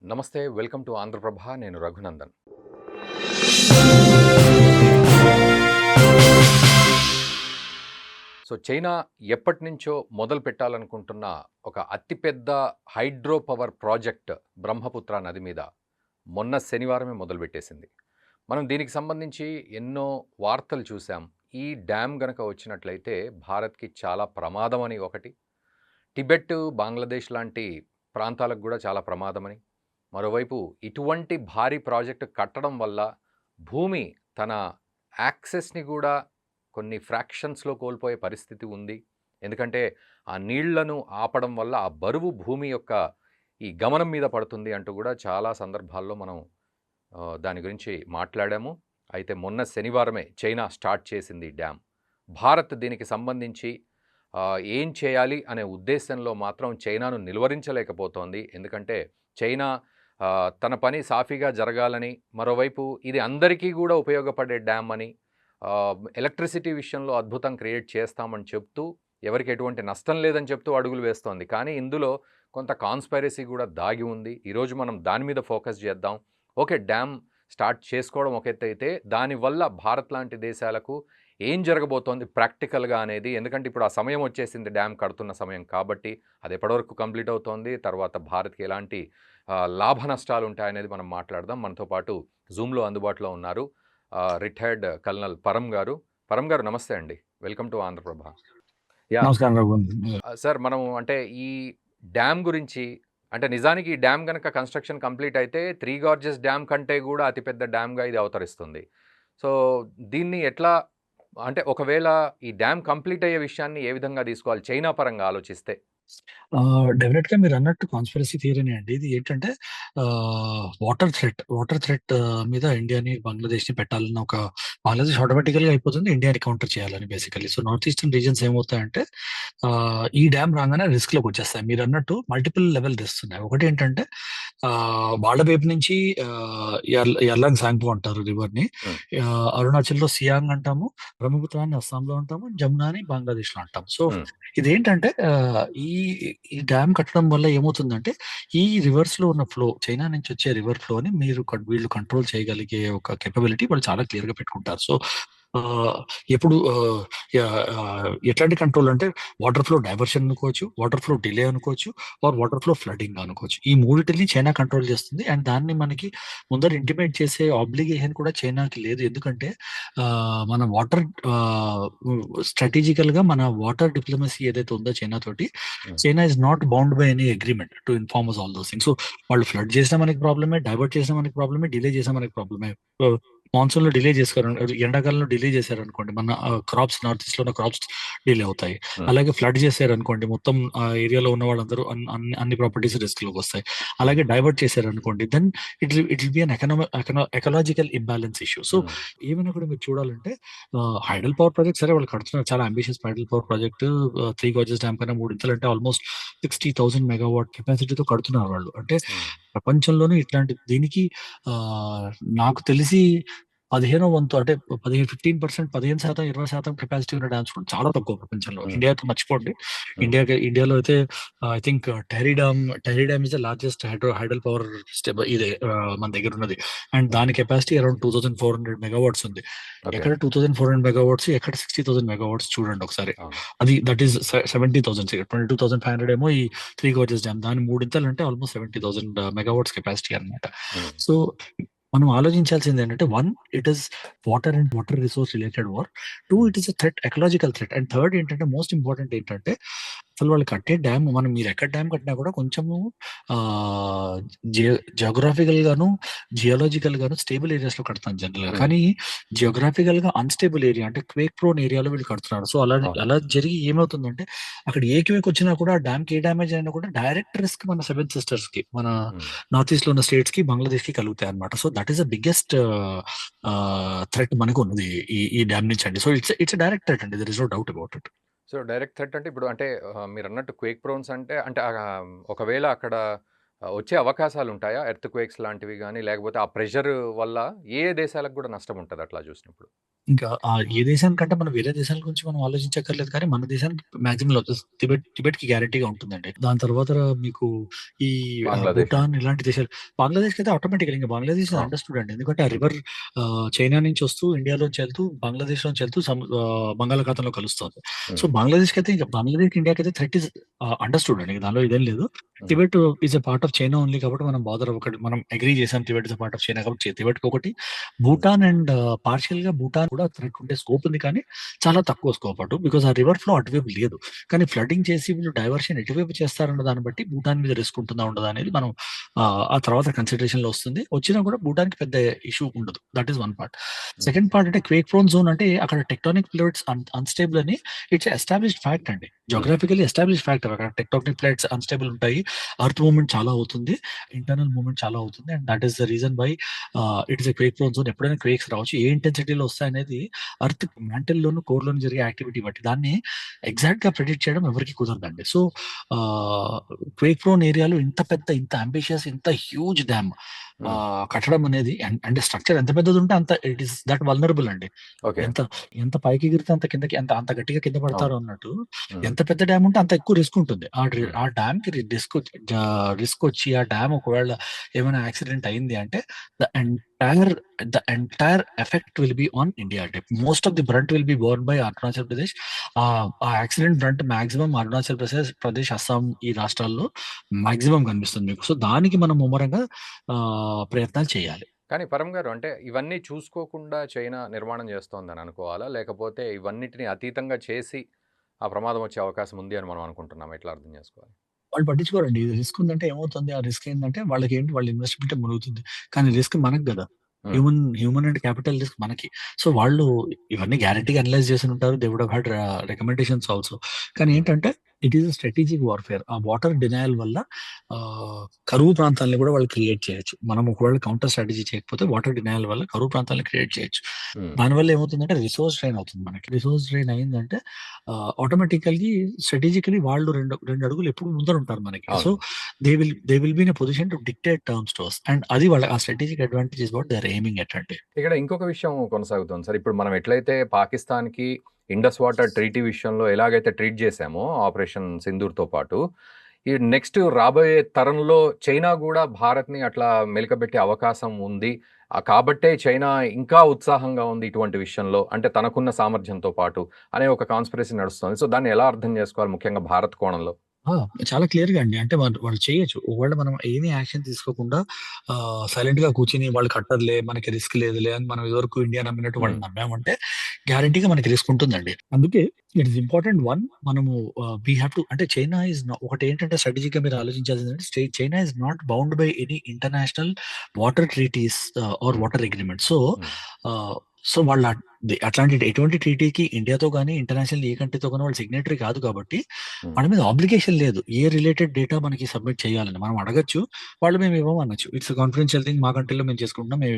నమస్తే. Welcome to Andhra Prabha. నేను Raghunandan. China ఎప్పటినుంచో మొదలు పెట్టాలనుకుంటున్న ఒక అతిపెద్ద హైడ్రో పవర్ ప్రాజెక్ట్ బ్రహ్మపుత్ర నది మీద మొన్న శనివారమే మొదలుపెట్టేసింది. మనం దీనికి సంబంధించి ఎన్నో వార్తలు చూసాం. ఈ డ్యామ్ గనక వచ్చినట్లయితే భారత్‌కి చాలా ప్రమాదం అని ఒకటి, టిబెట్, బంగ్లాదేశ్ లాంటి ప్రాంతాలకు గూడా చాలా ప్రమాదమని, మరోవైపు ఇటువంటి భారీ ప్రాజెక్ట్ కట్టడం వల్ల భూమి తన యాక్సెస్‌ని గూడా కొన్ని ఫ్రాక్షన్స్‌లో కోల్పోయే పరిస్థితి ఉంది. ఎందుకంటే ఆ నీళ్లను ఆపడం వల్ల ఆ బరువు భూమి యొక్క ఈ గమనం మీద పడుతుంది అంటూ గూడా చాలా సందర్భాల్లో మనం దాని గురించి మాట్లాడాము. అయితే మొన్న శనివారమే చైనా స్టార్ట్ చేసింది ఈ డ్యామ్. భారత్ దీనికి సంబంధించి ఏం చేయాలి అనే ఉద్దేశంలో మాత్రం చైనాను నిలువరించలేకపోతోంది. ఎందుకంటే చైనా తన పని సాఫీగా జరగాలని, మరోవైపు ఇది అందరికీ గూడా ఉపయోగపడే డ్యామ్ అని, ఎలక్ట్రిసిటీ విషయంలో అద్భుతం క్రియేట్ చేస్తామని చెప్తూ, ఎవరికి ఎటువంటి నష్టం లేదని చెప్తూ అడుగులు వేస్తోంది. కానీ ఇందులో కొంత కాన్స్పైరసీ గూడా దాగి ఉంది. ఈరోజు మనం దాని మీద ఫోకస్ చేద్దాం. ఓకే, డ్యామ్ స్టార్ట్ చేసుకోవడం ఒక ఎత్తైతే, దానివల్ల భారత్ లాంటి దేశాలకు ఏం జరగబోతోంది ప్రాక్టికల్‌గా అనేది, ఎందుకంటే ఇప్పుడు ఆ సమయం వచ్చేసింది డ్యామ్ కడుతున్న సమయం కాబట్టి, అది ఎప్పటివరకు కంప్లీట్ అవుతోంది, తర్వాత భారత్‌కి ఎలాంటి లాభ నష్టాలు ఉంటాయనేది మనం మాట్లాడదాం. మనతో పాటు జూమ్‌లో అందుబాటులో ఉన్నారు రిటైర్డ్ కల్నల్ పరం గారు. పరం గారు నమస్తే అండి. Welcome to Andhra Prabha. యాహ్! నమస్కారం రఘు. సార్, మనం అంటే ఈ డ్యామ్ గురించి, అంటే నిజానికి ఈ డ్యామ్ గనక కన్‌స్ట్రక్షన్ కంప్లీట్ అయితే 'త్రీ గార్జెస్' డ్యామ్ కంటే గూడా అతిపెద్ద డ్యామ్‌గా ఇది అవతరిస్తుంది. సో, దీన్ని ఎట్లా, అంటే ఒకవేళ ఈ డ్యామ్ కంప్లీట్ అయ్యే విషయాన్ని ఏ విధంగా తీసుకోవాలి చైనా పరంగా ఆలోచిస్తే? డెఫినిట్‌గా మీరన్నట్టు కాన్స్పిరసీ థియరీనే అండి. ఇది ఏంటంటే వాటర్ థ్రెట్ మీద ఇండియాని, బంగ్లాదేశ్‌ని పెట్టాలన్న ఒక బంగ్లాదేశ్ ఆటోమేటికల్‌గా అయిపోతుంది. ఇండియాని కౌంటర్ చేయాలని basically. So, north eastern regions ఏమవుతాయంటే ఈ డ్యామ్ రాంగానే రిస్క్‌లోకొచ్చేస్తాయి. మీరన్నట్టు మల్టిపుల్ లెవెల్ రిస్క్స్ ఉన్నాయి. ఒకటేంటంటే వాళ్ళ వైపు నుంచి యర్లాంగ్ సాంగ్‌పో అంటారు రివర్‌ని. హ్మ్. అరుణాచల్‌లో సియాంగ్ అంటాము. బ్రహ్మపుత్రాన్ని అస్సాంలో అంటాము. జమునాని బంగ్లాదేశ్‌లో అంటాం. సో, హ్మ్. ఇదేంటంటే ఈ ఈ డ్యామ్ కట్టడం వల్ల ఏమవుతుందంటే, ఈ రివర్స్‌లో ఉన్న ఫ్లో, చైనా నుంచి వచ్చే రివర్ ఫ్లోని వీళ్ళు కంట్రోల్ చేయగలిగే ఒక కేపబిలిటీ వాళ్ళు చాలా క్లియర్‌గా పెట్టుకుంటారు. సో, ఆహ్, ఎప్పుడు ఎట్లాంటి కంట్రోల్ అంటే వాటర్ ఫ్లో డైవర్షన్ అనుకోవచ్చు, వాటర్ ఫ్లో డిలే అనుకోవచ్చు, వాటర్ ఫ్లో ఫ్లడ్డింగ్ అనుకోవచ్చు. ఈ మూడిటిని చైనా కంట్రోల్ చేస్తుంది. అండ్ దాన్ని మనకి ముందర ఇంటిమేట్ చేసే ఆబ్లిగేషన్ కూడా చైనాకి లేదు. ఎందుకంటే మన స్ట్రాటజికల్‌గా మన వాటర్ డిప్లొమసీ ఏదైతే ఉందో చైనా తోటి, hmm. China is not bound by any agreement to inform us all those things. So, వాళ్ళు ఫ్లడ్ చేసినా మనకి ప్రాబ్లమే, డైవర్ట్ చేసినా మనకి ప్రాబ్లమే, డిలే చేసినా మనకి ప్రాబ్లమే. మాన్సూన్‌లో డిలే చేసారు, ఎండాకాలంలో డిలే చేశారనుకోండి, మన క్రాప్స్ నార్త్ ఈస్ట్‌లో ఉన్న క్రాప్స్ డిలే అవుతాయి. హ్మ్. అలాగే ఫ్లడ్ చేశారనుకోండి, మొత్తం ఏరియాలో ఉన్న వాళ్ళందరూ అన్ని ప్రాపర్టీస్ రిస్క్‌లోకొస్తాయి. అలాగే డైవర్ట్ చేశారనుకోండి, then it will be an ecological imbalance issue. So, hmm. ఏమైనా కూడా మీరు చూడాలంటే హైడల్ పవర్ ప్రాజెక్ట్ సరే వాళ్ళు కడుతున్నారు. చాలా ambitious hydel power project. 'Three Gorges' dam కన్నా మూడింతలంటే ఆల్మోస్ట్ 60,000 మెగావాట్ కెపాసిటీతో కడుతున్నారు వాళ్ళు. అంటే హ్మ్. ప్రపంచంలోనే ఇట్లాంటి దీనికి ఆహ్, నాకు తెలిసి 15వ వంతు, అంటే 15%, 15%, 20% కెపాసిటీ ఉన్న డామ్స్ కూడా చాలా తక్కువ ప్రపంచంలో. హ్మ్. ఇండియా అయితే మర్చిపోండి. హ్మ్. ఇండియాలో అయితే I think Tehri dam is the largest hydel power ఇదే మన దగ్గర ఉన్నది. And hmm. దాని కెపాసిటీ అరౌండ్ 2400 మెగావాట్స్ ఉంది. ఓకే. ఎక్కడ 2400 మెగావాట్స్, ఎక్కడ 60,000 మెగావాట్స్ చూడండి ఒకసారి. అవును. అది దట్ ఈస్ 70,000, 22,500 ఏమో ఈ 'త్రీ గోర్జెస్' డ్యామ్. దాని మూడింతలంటే ఆల్మోస్ట్ 70,000 మెగావాట్స్ కెపాసిటీ అన్నమాట. హ్మ్. సో, మనం ఆలోచించాల్సిందేంటంటే, 1, it is water and water resource related war. 2, హ్మ్. It is a threat, ecological threat. And third ఏంటంటే, మోస్ట్ ఇంపార్టెంట్ ఏంటంటే, అసలు వాళ్ళు కట్టే డ్యామ్, మీరు ఎక్కడ డ్యామ్ కట్టినా కూడా కొంచెము ఆహ్, జియోగ్రాఫికల్ గాను, జియోలాజికల్ గాను స్టేబుల్ ఏరియాస్‌లో కడతాం జనరల్‌గా. హ్మ్. కానీ జియోగ్రాఫికల్‌గా అన్‌స్టేబుల్ ఏరియా, అంటే క్వేక్ ప్రోన్ ఏరియాలో వీళ్ళు కడుతున్నారు. సో, అలా అవును. అలా జరిగి ఏమవుతుందంటే, అక్కడ ఏ క్వేక్ వచ్చినా కూడా, ఆ డ్యామ్‌కి ఏ డ్యామేజ్ అయినా కూడా డైరెక్ట్ రిస్క్ మన సెవెన్ సిస్టర్స్‌కి, మన హ్మ్. నార్త్ ఈస్ట్‌లో ఉన్న స్టేట్స్‌కి, బంగ్లాదేశ్‌కి కలుగుతాయన్నమాట. So, that is the biggest threat మనకున్నది ఈ డ్యామ్ నుంచండి. So, it's a direct threat అండి. There is no doubt about it. So, direct threat అంటే ఇప్పుడు, అంటే మీరన్నట్టు క్వేక్ ప్రోన్స్ అంటే, ఒకవేళ అక్కడ వచ్చే అవకాశాలుంటాయా? ఎర్త్‌క్వేక్స్ లాంటివి గాని, లేకపోతే ఆ ప్రెషర్ వల్ల ఏ దేశాలకు గూడా నష్టం ఉంటది అట్లా జూసినప్పుడు? ఇంకా ఏ దేశానికంటే మనం వేరే దేశాల గురించి మనం ఆలోచించక్కర్లేదు కానీ, మన దేశానికి మాక్సిమం టిబెట్‌కి గ్యారంటీగా ఉంటుందండి. దాని తర్వాత మీకు ఈ బంగ్లాదేశ్. భూటాన్ ఇలాంటి దేశాలు బంగ్లాదేశ్‌కైతే ఆటోమేటిక్‌గా ఇంక బంగ్లాదేశ్ ఇస్ ఆ! అండర్‌స్టూడ్ అండి. ఎందుకంటే ఆ రివర్ చైనా నుంచి వస్తూ ఇండియాలోంచి ఎళ్తూ బంగ్లాదేశ్‌లోంచి ఎళ్తూ బంగాళాఖాతంలో కలుస్తోంది. సో, హ్మ్. బంగ్లాదేశ్‌కి ఇండియాకైతే థ్రెట్ ఇస్ అండర్‌స్టూడ్ అండి. దానిలో ఇదేం లేదు. హ్మ్. Tibet is a part of China only కాబట్టి మనం బాదర్ అవ్వకండి. మనం అగ్రీ చేసాం Tibet is a part of China కాబట్టి టిబెట్‌కొకటి హ్మ్. భూటాన్ అండ్ పార్షియల్‌గా భూటాన్ కూడా థ్రెట్ ఉండే స్కోప్ ఉంది కానీ, చాలా తక్కువ స్కోప్ అటు. బికాజ్ ఆ రివర్ ఫ్లో అటువైపు లేదు. కానీ ఫ్లడ్డింగ్ చేసి వీళ్ళు డైవర్షన్ ఎటువైపు చేస్తారన్న దాన్ని బట్టి భూటాన్ మీద రిస్క్ ఉంటుందా? ఉండదా? అనేది మనం ఆ తర్వాత కన్సిడరేషన్‌లో వస్తుంది. వచ్చినా కూడా భూటాన్‌కి పెద్ద ఇష్యూ ఉండదు. That is one part. Hmm. Second part అంటే క్వేక్ ప్రోన్ జోన్ అంటే అక్కడ టెక్టోనిక్ ప్లేట్స్ అన్‌స్టేబుల్ అని ఇట్స్ ఎస్టాబ్లిష్డ్ ఫ్యాక్ట్ అండి. హ్మ్. Geographically established fact. అక్కడ టెక్టోనిక్ ప్లేట్స్ అన్‌స్టేబుల్ ఉంటాయి. ఎర్త్ మూవ్‌మెంట్ చాలా అవుతుంది. ఇంటర్నల్ మూవ్‌మెంట్ చాలా అవుతుంది. And that is the reason why it is a quake prone zone. ఎప్పుడైనా క్వేక్స్ రావచ్చు. ఏ ఇంటెన్సిటీలో వస్తాయనేది ఎర్త్ మ్యాంటిల్‌లోను, కోర్‌లోను జరిగే యాక్టివిటీ బట్టి. దాన్ని ఎగ్జాక్ట్‌గా ప్రెడిక్ట్ చేయడం ఎవరికీ కుదరదండి. సో, ఆహ్, క్వేక్ ప్రోన్ ఏరియాలో ఇంత అంబిషియస్, ఇంత హ్యూజ్ డ్యామ్ హ్మ్. కట్టడం అనేది అంటే స్ట్రక్చర్ ఎంత పెద్దదుంటే అంత ఇట్ ఈస్ దట్ వల్నరబుల్ అండి. ఓకే. ఎంత ఎంత పైకి ఎగిరితే అంత కిందకి అంత గట్టిగా కింద అవును. పడతారు అన్నట్టు, హ్మ్. ఎంత పెద్ద డ్యామ్ ఉంటే అంత ఎక్కువ రిస్క్ ఉంటుంది. హ్మ్. ఆ డ్యామ్‌కి రిస్క్ వచ్చి ఆ డ్యామ్ ఒకవేళ ఏమైనా యాక్సిడెంట్ అయింది అంటే the entire the entire effect will be on India అండి. Most of the brunt will be borne by Arunachal Pradesh. ఆ accident brunt maximum Arunachal Pradesh, Assam ఈ రాష్ట్రాల్లో మాక్సిమం కనిపిస్తుంది మీకు. సో, దానికి మనం ముమ్మరంగా ప్రయత్నాలు చేయాలి. కానీ పరమ్ గారు అంటే ఇవన్నీ చూసుకోకుండా చైనా నిర్మాణం చేస్తోందని అనుకోవాలా? లేకపోతే ఇవన్నిటిని అతీతంగా చేసి ఆ ప్రమాదం వచ్చే అవకాశం ఉంది అని మనం అనుకుంటున్నామా? ఎట్లా అర్థం చేసుకోవాలి? వాళ్ళు పట్టించుకోరండి. ఇది రిస్క్ ఉందంటే ఏమవుతుంది? ఆ రిస్క్ ఏందంటే వాళ్ళకేంటి వాళ్ళ ఇన్వెస్ట్‌మెంటే మునుగుతుంది. కానీ రిస్క్ మనకు గదా! Hmm. Human and capital risk మనకి. సో, వాళ్ళు ఇవన్నీ గ్యారంటీగా అనలైజ్ చేసుంటారు. They would have had recommendations also. కానీ హ్మ్. ఏంటంటే it is a strategic warfare. ఆ వాటర్ డినయల్ వల్ల కరువు ప్రాంతాలను గూడా వాళ్ళు క్రియేట్ చేయొచ్చు. మనం ఒకవేళ కౌంటర్ స్ట్రాటజీ చేయకపోతే వాటర్ డినయల్ వల్ల కరువు ప్రాంతాలను క్రియేట్ చేయొచ్చు. హ్మ్. దానివల్ల ఏమవుతుందంటే రిసోర్స్ డ్రైన్ అవుతుంది మనకి. రిసోర్స్ డ్రైన్ అయిందంటే ఆటోమేటికల్లీ స్ట్రాటజికల్లీ వాళ్ళు 2 అడుగులు ఎప్పుడు ముందరుంటారు మనకి. సో, అవును. They will be in a position to dictate terms to us. And అది వాళ్ళ ఆ strategic advantage is what they are aiming at అండి. ఇక్కడ ఇంకొక విషయం కొనసాగుతోంది సార్. ఇప్పుడు మనం ఎట్లయితే పాకిస్తాన్‌కి ఇండస్ వాటర్ ట్రీటీ విషయంలో ఎలాగైతే ట్రీట్ చేశామో ఆపరేషన్ సింధూర్‌తో పాటు, ఈ నెక్స్ట్ రాబోయే తరంలో చైనా గూడా భారత్‌ని అట్లా మెలికబెట్టే అవకాశం ఉంది. కాబట్టే చైనా ఇంకా ఉత్సాహంగా ఉంది ఇటువంటి విషయంలో. అంటే తనకున్న సామర్థ్యంతో పాటు అనే ఒక కాన్స్పిరసీ నడుస్తోంది. సో, దాన్ని ఎలా అర్థం చేసుకోవాలి ముఖ్యంగా భారత్ కోణంలో? ఆ! చాలా క్లియర్‌గా అండి. అంటే వాళ్ళు చేయొచ్చు. ఒకవేళ మనం ఏమి యాక్షన్ తీసుకోకుండా సైలెంట్‌గా కూర్చొని వాళ్ళు కట్టరులే, మనకి రిస్క్ లేదులే అని మనం ఇదివరకు ఇండియా నమ్మినట్టు హ్మ్. వాళ్ళని నమ్మామంటే గ్యారంటీగా మనకి రిస్క్ ఉంటుందండి. అందుకే ఇట్ ఇస్ ఇంపార్టెంట్ మనము వి హావ్ టు అంటే చైనా ఈస్ ఒకటేంటంటే స్ట్రాటజిక్‌గా మీరు ఆలోచించాల్సిందంటే China is not bound by any international water treaties or hmm. Water agreement. So, hmm. Ah, so వాళ్ళ అట్లాంటి ఎటువంటి ట్రీటీకి ఇండియాతో గాని, ఇంటర్నేషనల్ ఏ కంట్రీతో గాని వాళ్ళు సిగ్నేటరీ కాదు కాబట్టి హ్మ్. మన మీద ఆబ్లిగేషన్ లేదు. ఏ రిలేటెడ్ డేటా మనకి సబ్మిట్ చేయాలని. మనం అడగొచ్చు. వాళ్ళు మేము ఇవ్వము అనొచ్చు. ఇట్స్ కాన్ఫిడెన్షియల్ థింగ్ మా కంట్రీలో మేము చేసుకుంటున్నాం. మేము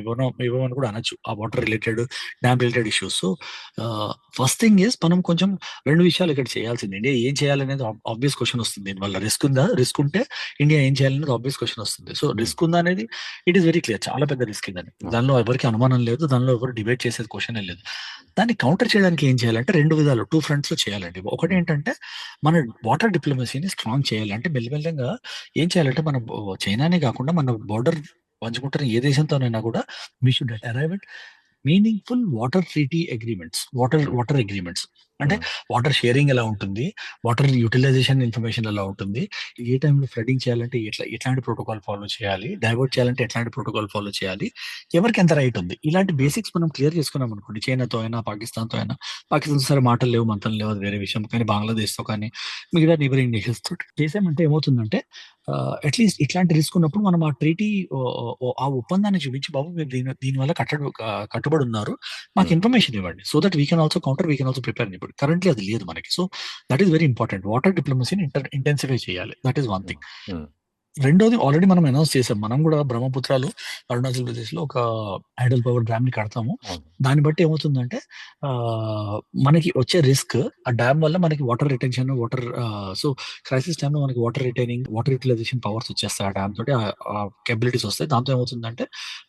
ఇవ్వమని కూడా అనొచ్చు. ఆ water related, dam related issues. So, first thing is మనం కొంచెం 2 విషయాలు ఇక్కడ చేయాల్సింది. ఇండియా ఏం చేయాలనేది ఆబ్వియస్ క్వెషన్ వస్తుంది. దీనివల్ల రిస్క్ ఉందా? రిస్క్ ఉంటే ఇండియా ఏం చేయాలనేది ఆబ్వియస్ క్వెషన్ వస్తుంది. సో, హ్మ్. రిస్క్ ఉందా అనేది ఇట్ ఈస్ వెరీ క్లియర్. చాలా పెద్ద రిస్క్ ఇదని. అవును. దానిలో ఎవరికీ అనుమానం లేదు. దానిలో ఎవరు డిబేట్ చేసేది క్వెషనే లేదు. దాన్ని కౌంటర్ చేయడానికి ఏం చేయాలంటే 2 విధాలు 2 ఫ్రంట్స్‌లో చేయాలండి. హ్మ్. ఒకటేంటంటే మన వాటర్ డిప్లొమసీని స్ట్రాంగ్ చేయాలి. అంటే మెల్లిమెల్లిగా ఏం చేయాలంటే మన చైనానే కాకుండా మన బోర్డర్ పంచుకుంటున్న ఏ దేశంతోనైనా కూడా we should arrive at meaningful water treaty agreements. Hmm. Water agreements. అంటే హ్మ్. వాటర్ షేరింగ్ ఎలా ఉంటుంది? వాటర్ యుటిలైజేషన్ ఇన్ఫర్మేషన్ ఎలా ఉంటుంది? ఏ టైంలో ఫ్లడింగ్ చేయాలంటే ఎట్లాంటి ప్రోటోకాల్ ఫాలో చేయాలి? డైవర్ట్ చేయాలంటే ఎట్లాంటి ప్రోటోకాల్ ఫాలో చేయాలి? ఎవరికి ఎంత రైట్ ఉంది? ఇలాంటి హ్మ్. బేసిక్స్ మనం క్లియర్ చేసుకున్నామనుకోండి చైనాతో అయినా, పాకిస్తాన్‌తో అయినా. పాకిస్తాన్‌తో సరే మాటలు లేవు, మంతలు లేవు అది వేరే విషయం. కానీ బంగ్లాదేశ్‌తో కానీ, మిగతా నైబరింగ్ నేషన్స్ తోటి చేసామంటే ఏమవుతుందంటే అట్‌లీస్ట్ ఇట్లాంటి రిస్క్ ఉన్నప్పుడు మనం ఆ ట్రీటీ ఆ ఒప్పందాన్ని చూపించి బాబు మీరు దీనివల్ల కట్టుబడి ఉన్నారు. మాకు హ్మ్. ఇన్ఫర్మేషన్ ఇవ్వండి. So that we can also counter, we can also prepare. ఇప్పుడు కరెంట్‌లీ అది లేదు మనకి. So that is very important. వాటర్ డిప్లొమసీని ఇంటెన్సిఫై చేయాలి. That is one hmm. Thing. Hmm. రెండోది ఆల్రెడీ మనం అనౌన్స్ చేసాం. మనం గూడా బ్రహ్మపుత్రలో అరుణాచల్ ప్రదేశ్‌లో ఒక హైడల్ పవర్ డ్యామ్‌ని కడతాము. అవును. దాన్ని బట్టి ఏమవుతుందంటే మనకి వచ్చే రిస్క్ ఆ డ్యామ్ వల్ల మనకి వాటర్ రిటెన్షన్, సో క్రైసిస్ టైమ్‌లో మనకి water retaining, water utilisation powers వచ్చేస్తాయి ఆ డ్యామ్ తోటి. కేపబిలిటీస్ వస్తాయి. దాంతో ఏమవుతుందంటే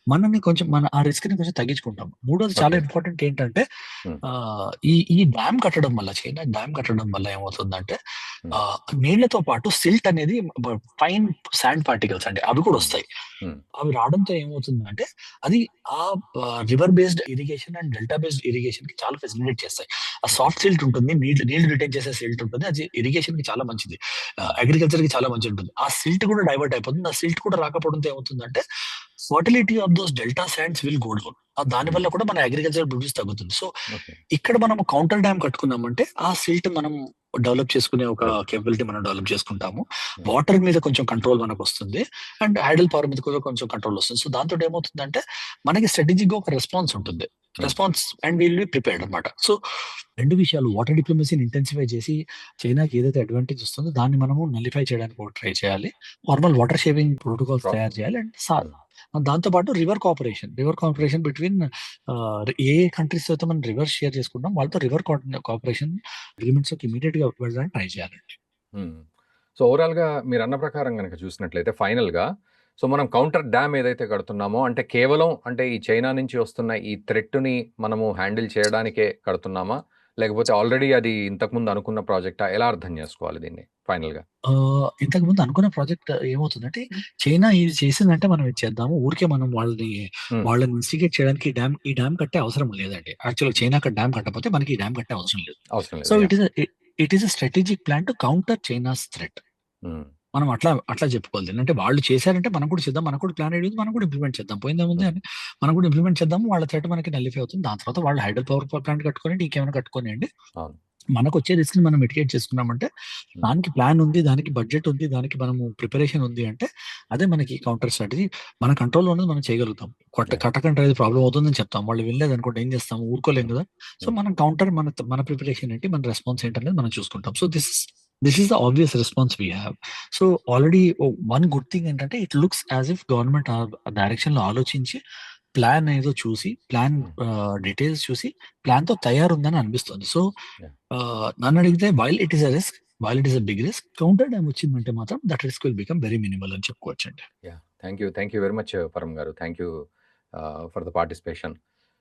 మనల్ని కొంచెం ఆ రిస్క్‌ని కొంచెం తగ్గించుకుంటాం. మూడోది చాలా ఓకే. ఇంపార్టెంట్ ఏంటంటే హ్మ్. ఈ డ్యామ్ కట్టడం వల్ల, చైనా డ్యామ్ కట్టడం వల్ల ఏమవుతుందంటే హ్మ్. నీళ్ళతో పాటు సిల్ట్ అనేది ఫైన్ శాండ్ పార్టికల్స్ అండి. అవి కూడా హ్మ్. వస్తాయి. హ్మ్. అవి రావడంతో ఏమవుతుందంటే అది ఆ river based irrigation and delta based ఇరిగేషన్‌కి చాలా ఫెసిలిటేట్ చేస్తాయి. ఆ ఓకే. సాఫ్ట్ సిల్ట్ ఉంటుంది. నీళ్లు నీళ్లు రిటైన్ చేసే సిల్ట్ ఉంటుంది. అది ఇరిగేషన్‌కి చాలా మంచిది. హ్మ్. అగ్రికల్చర్‌కి చాలా మంచిగుంటుంది. ఆ సిల్ట్ కూడా డైవర్ట్ అయిపోతుంది. ఆ సిల్ట్ కూడా రాకపోవడంతో ఏమవుతుందంటే fertility of those delta sands will go down. దానివల్ల హ్మ్. కూడా మన అగ్రికల్చర్ ప్రొడ్యూస్ తగ్గుతుంది. So, okay. ఇక్కడ మనం కౌంటర్ డ్యామ్ కట్టుకున్నామంటే ఆ సిల్ట్ మనం డెవలప్ చేసుకునే ఒక డెవలప్. కేపబిలిటీ మనం డెవలప్ చేసుకుంటాము. హ్మ్. వాటర్ మీద కొంచెం కంట్రోల్ మనకొస్తుంది. అండ్ హైడల్ పవర్ మీద కూడా కొంచెం కంట్రోల్ వస్తుంది. సో, దాంతోటి ఏమవుతుందంటే మనకి స్ట్రాటజిక్‌గా ఒక రెస్పాన్స్ ఉంటుంది. హ్మ్. Response and will be prepared అన్నమాట. సో, 2 విషయాలు వాటర్ డిప్లొమసీని ఇంటెన్సిఫై చేసి చైనాకి ఏదైతే అడ్వాంటేజ్ వస్తుందో దాన్ని మనము నల్లిఫై చేయడానికి ఒకటి ట్రై చేయాలి. నార్మల్ వాటర్ షేరింగ్ ప్రోటోకాల్స్ ప్రా తయారు చేయాలి. అండ్ హ్మ్. దాంతో పాటు రివర్ హ్మ్. కోఆపరేషన్ బిట్వీన్ ఏ కంట్రీస్ అయితే మనం రివర్స్ షేర్ చేసుకుంటాం వాళ్ళతో రివర్ కోఆపరేషన్ అగ్రీమెంట్స్‌లోకి ఇమ్మీడియేట్‌గా వెళ్ళడానికి ట్రై చేయాలండి. హ్మ్. సో, ఓవరాల్‌గా మీరన్న ప్రకారం గనక చూసినట్లయితే ఫైనల్‌గా సో, మనం కౌంటర్ డ్యామ్ ఏదైతే కడుతున్నామో అంటే కేవలం అంటే ఈ చైనా నుంచి వస్తున్న ఈ థ్రెట్‌ని మనము హ్యాండిల్ చేయడానికే కడుతున్నామా? లేకపోతే ఆల్రెడీ అది ఇంతకుముందు అనుకున్న ప్రాజెక్టా? ఎలా అర్థం చేసుకోవాలి దీన్ని ఫైనల్‌గా? ఇంతకుముందు అనుకున్న ప్రాజెక్ట్ ఏమవుతుందంటే, చైనా ఇది చేసిందంటే మనం ఇది చేద్దాము. ఊరికే మనం హ్మ్. వాళ్ళని ఇన్స్టిగేట్ చేయడానికి ఈ డ్యామ్ కట్టే అవసరం లేదండి. యాక్చువల్‌గా హ్మ్. చైనా అక్కడ డ్యామ్ కట్టకపోతే మనకి ఈ డ్యామ్ కట్టే అవసరం లేదు. అవసరం సో, లేదు. Yeah! It is a strategic plan to counter China's threat. హ్మ్. మనం అట్లా చెప్పుకోవాలి. అంటే వాళ్ళు చేశారంటే మనం కూడా చేద్దాం. మనకు కూడా ప్లాన్ ఐడియా ఉంది. మనం కూడా ఇంప్లిమెంట్ చేద్దాం. పోయిందేముంది హ్మ్. అని మనం కూడా ఇంప్లిమెంట్ చేద్దాము. వాళ్ళ థ్రెట్ మనకి నల్లిఫై అవుతుంది. దాని తర్వాత వాళ్ళు హైడల్ పవర్ ప్లాంట్ కట్టుకోనియండి, ఇంకేమైనా కట్టుకోనియండి. అవును. మనకొచ్చే రిస్క్‌ని మనం మిటిగేట్ చేసుకున్నామంటే, హ్మ్. దానికి ప్లాన్ ఉంది, దానికి బడ్జెట్ ఉంది, దానికి మనము ప్రిపరేషన్ ఉంది అంటే, అదే మనకి కౌంటర్ స్ట్రాటజీ. మన కంట్రోల్‌లో ఉన్నది మనం చేయగలుగుతాం. యాహ్! కట్టకంటే ఇది ప్రాబ్లమ్ అవుతుందని చెప్తాం. వాళ్ళు వినలేదనుకోండి ఏం చేస్తాం? ఊరుకోలేం హ్మ్. గదా! సో, హ్మ్. మనం కౌంటర్ మన ప్రిపరేషన్ ఏంటి? మన రెస్పాన్స్ ఏంటనేది మనం చూసుకుంటాం. So, this is the obvious response we have. So, already one good thing ఏంటంటే, it looks as if government ఆ డైరెక్షన్‌లో ఆలోచించి, ప్లాన్ ఏదో చూసి, హ్మ్. డీటెయిల్స్ చూసి, ప్లాన్‌తో తయారుందని అనిపిస్తుంది. So, yeah! నన్నడిగితే while it is a big risk, counter dam వచ్చిందంటే మాత్రం that risk will become very minimal అని చెప్పుకోవచ్చండి. Yeah! Thank you very much Param garu. Thank you for the participation.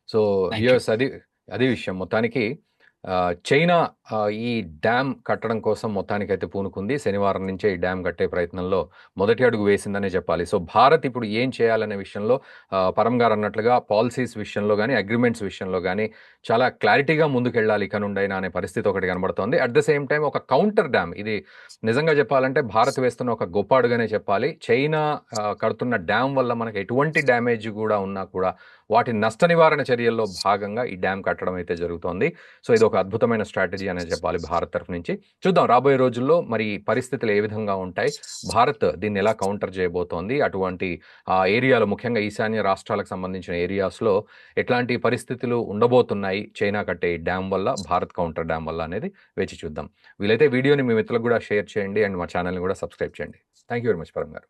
So, thank you. Viewers అది విషయం. మొత్తానికి చైనా ఈ dam కట్టడం కోసం మొత్తానికైతే పూనుకుంది. శనివారం నుంచే ఈ డ్యామ్ కట్టే ప్రయత్నంలో మొదటి అడుగు వేసిందనే చెప్పాలి. సో, భారత్ ఇప్పుడు ఏం చేయాలనే విషయంలో పరమ్ గారు అన్నట్లుగా పాలిసీస్ విషయంలో గాని, అగ్రీమెంట్స్ విషయంలో గాని చాలా క్లారిటీగా ముందుకెళ్ళాలి ఇక నుండైనా అనే పరిస్థితి ఒకటి కనబడుతోంది. అట్ ద సేమ్ టైమ్ ఒక కౌంటర్ డ్యామ్ ఇది నిజంగా చెప్పాలంటే భారత్ వేస్తున్న ఒక గొప్ప అడుగనే చెప్పాలి. చైనా కడుతున్న డ్యామ్ వల్ల మనకు ఎటువంటి డ్యామేజ్ గూడా ఉన్నా కూడా వాటి నష్ట నివారణ చర్యల్లో భాగంగా ఈ డ్యామ్ కట్టడం అయితే జరుగుతోంది. సో, ఇదొక అద్భుతమైన స్ట్రాటజీ అనే చెప్పాలి భారత్ తరఫు నుంచి. చూద్దాం రాబోయే రోజుల్లో మరి పరిస్థితులు ఏ విధంగా ఉంటాయి? భారత్ దీన్ని ఎలా కౌంటర్ చేయబోతోంది? అటువంటి ఏరియాలో ముఖ్యంగా ఈశాన్య రాష్ట్రాలకు సంబంధించిన ఏరియాస్‌లో ఎట్లాంటి పరిస్థితులు ఉండబోతున్నాయి చైనా కట్టే ఈ డ్యామ్ వల్ల, భారత్ కౌంటర్ డ్యామ్ వల్ల అనేది వేచి చూద్దాం. వీలైతే వీడియోని మీ మిత్రులకు గూడా షేర్ చేయండి. అండ్ మా ఛానెల్‌ని గూడా సబ్స్క్రైబ్ చేయండి. Thank you very much Param గారు.